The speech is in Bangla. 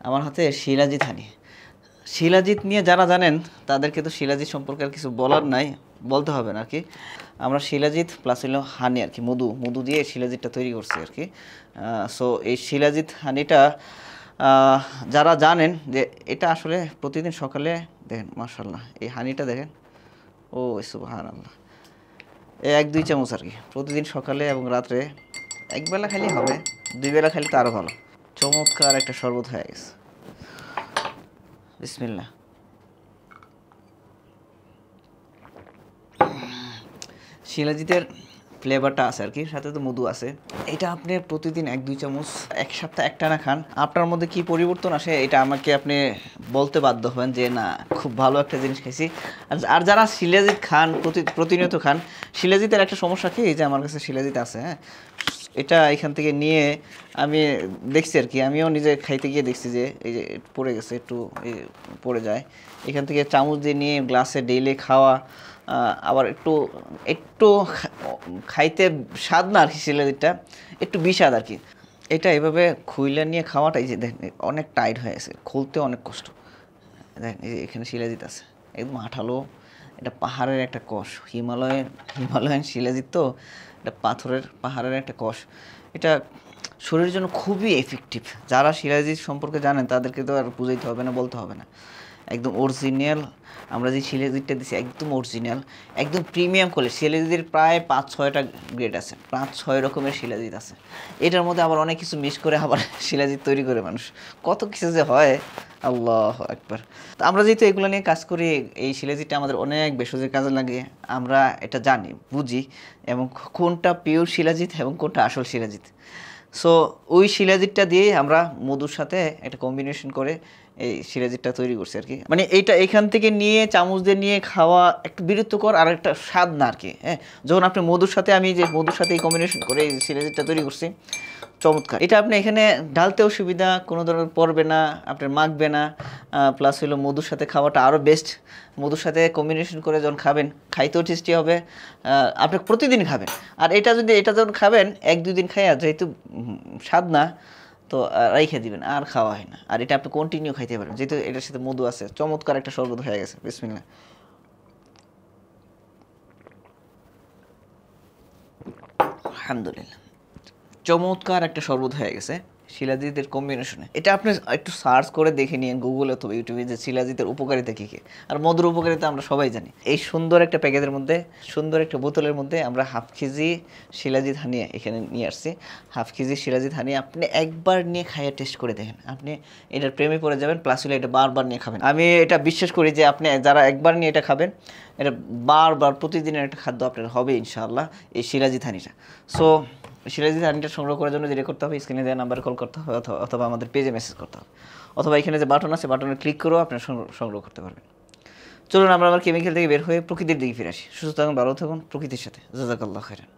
আমার হাতে শিলাজিৎ হানি। শিলাজিৎ নিয়ে যারা জানেন তাদেরকে তো শিলাজিৎ সম্পর্কে আর কিছু বলার নাই, বলতে হবে না আর কি। আমরা শিলাজিৎ প্লাস হলো হানি আর কি, মধু দিয়ে শিলাজিৎটা তৈরি করছি আর কি। সো এই শিলাজিৎ হানিটা যারা জানেন যে এটা আসলে প্রতিদিন সকালে দেখেন, মাশাআল্লাহ এই হানিটা দেখেন, ও সুবহানাল্লাহ, এই 1-2 চামচ আর কি প্রতিদিন সকালে এবং রাত্রে একবেলা খালি হবে, 2 বেলা খালি তো আরও ভালো। চমৎকার একটা শরবত হয়ে গেছে। বিসমিল্লাহ। শিলাজিতের ফ্লেভারটা আছে আর কি, সাথে তো মধু আছে। এটা আপনি প্রতিদিন 1-2 চামচ এক সপ্তাহ একটানা খান, আপনার মধ্যে কি পরিবর্তন আসে এটা আমাকে আপনি বলতে বাধ্য হবেন যে না খুব ভালো একটা জিনিস খাইছি। আর যারা শিলাজিৎ খান, প্রতিনিয়ত খান, শিলাজিতের একটা সমস্যা কি, এই যে আমার কাছে শিলাজিৎ আছে, হ্যাঁ, এটা এখান থেকে নিয়ে আমি দেখছি আর কি, আমিও নিজে খাইতে গিয়ে দেখছি যে এই যে পড়ে গেছে, একটু পড়ে যায়, এখান থেকে চামচ দিয়ে নিয়ে গ্লাসে ডেইলি খাওয়া, আবার একটু একটু খাইতে স্বাদ না আর কি, শিলাজিৎটা একটু বিষাদ আর কি। এটা এভাবে খুইলা নিয়ে খাওয়াটাই যে দেখেন অনেক টাইট হয়ে আছে, খুলতে অনেক কষ্ট। দেখেন এই যে এখানে শিলাজিৎ আছে, একদম আঠালো। এটা পাহাড়ের একটা কষ, হিমালয়ান শিলাজিৎ তো, এটা পাহাড়ের একটা কষ। এটা শরীরের জন্য খুবই এফেক্টিভ। যারা শিলাজিৎ সম্পর্কে জানেন তাদেরকে তো আর বুঝাইতে হবে না, বলতে হবে না। একদম অরিজিনাল, আমরা যে শিলাজিৎটা দিচ্ছি একদম অরিজিনাল, একদম প্রিমিয়াম কোয়ালিটি। শিলাজিতের প্রায় 5-6টা গ্রেড আছে, 5-6 রকমের শিলাজিৎ আছে। এটার মধ্যে আবার অনেক কিছু মিক্স করে আবার শিলাজিৎ তৈরি করে মানুষ, কত কিছু যে হয়, আল্লাহ আকবার। তো আমরা যেহেতু এগুলো নিয়ে কাজ করি, এই শিলাজিৎটা আমাদের অনেক ভেষজের কাজে লাগে, আমরা এটা জানি, বুঝি, এবং কোনটা পিওর শিলাজিৎ এবং কোনটা আসল শিলাজিৎ। সো ওই শিলাজিৎটা দিয়েই আমরা মধুর সাথে একটা কম্বিনেশন করে এই শিলাজিৎটা তৈরি করছি আর কি। মানে এইটা এখান থেকে নিয়ে চামচ দিয়ে নিয়ে খাওয়া একটু বিরক্তকর, আর একটা স্বাদ না আর কি। হ্যাঁ, যখন আপনি মধুর সাথে, আমি যে মধুর সাথে এই কম্বিনেশন করে এই শিলাজিৎটা তৈরি করছি, চমৎকার। এটা আপনি এখানে ঢালতেও সুবিধা, কোনো ধরনের পড়বে না, আপনার মাখবে না, প্লাস হলো মধুর সাথে খাওয়াটা আরও বেস্ট। মধুর সাথে কম্বিনেশন করে যখন খাবেন, খাইতেও টেস্টি হবে, আপনি প্রতিদিন খাবেন। আর এটা যখন খাবেন 1-2 দিন খাইয়া যেহেতু স্বাদ না, তো রাইখে দিবেন, আর খাওয়া হয় না। আর এটা আপনি কন্টিনিউ খাইতে পারেন, যেহেতু এটার সাথে মধু আছে। চমৎকার একটা শরবত হয়ে গেছে। বিসমিল্লাহ। আলহামদুলিল্লাহ, চমৎকার একটা শরবত হয়ে গেছে শিলাজিতের কম্বিনেশনে। এটা আপনি একটু সার্চ করে দেখে নিন গুগল অথবা ইউটিউবে যে শিলাজিতের উপকারিতা কী কী। আর মধুর উপকারিতা আমরা সবাই জানি। এই সুন্দর একটা প্যাকেজের মধ্যে, সুন্দর একটা বোতলের মধ্যে আমরা 1/2 কেজি শিলাজিৎ হানি এখানে নিয়ে আসছি। 1/2 কেজি শিলাজিৎ হানি আপনি একবার নিয়ে খাইয়ে টেস্ট করে দেখেন, আপনি এটার প্রেমে পড়ে যাবেন, প্লাস হলে এটা বারবার নিয়ে খাবেন। আমি এটা বিশ্বাস করি যে আপনি যারা একবার নিয়ে এটা খাবেন, এটা বারবার প্রতিদিনের একটা খাদ্য আপনার হবে ইনশাআল্লাহ, এই শিলাজিৎ হানিটা। সো শিলাজিৎ হানিটা সংগ্রহ করার জন্য যেটা করতে হবে, স্ক্রিনে দেওয়া নাম্বারে কল করতে হবে, অথবা আমাদের পেজে মেসেজ করতে হবে, অথবা এখানে যে বাটন আছে বাটনে ক্লিক করেও আপনারা সংগ্রহ করতে পারবেন। চলুন আমরা আবার কেমিক্যাল থেকে বের হয়ে প্রকৃতির দিকে ফিরে আসি। সুস্থ থাকুন, ভালো থাকুন প্রকৃতির সাথে। জাযাকাল্লাহু খাইরান।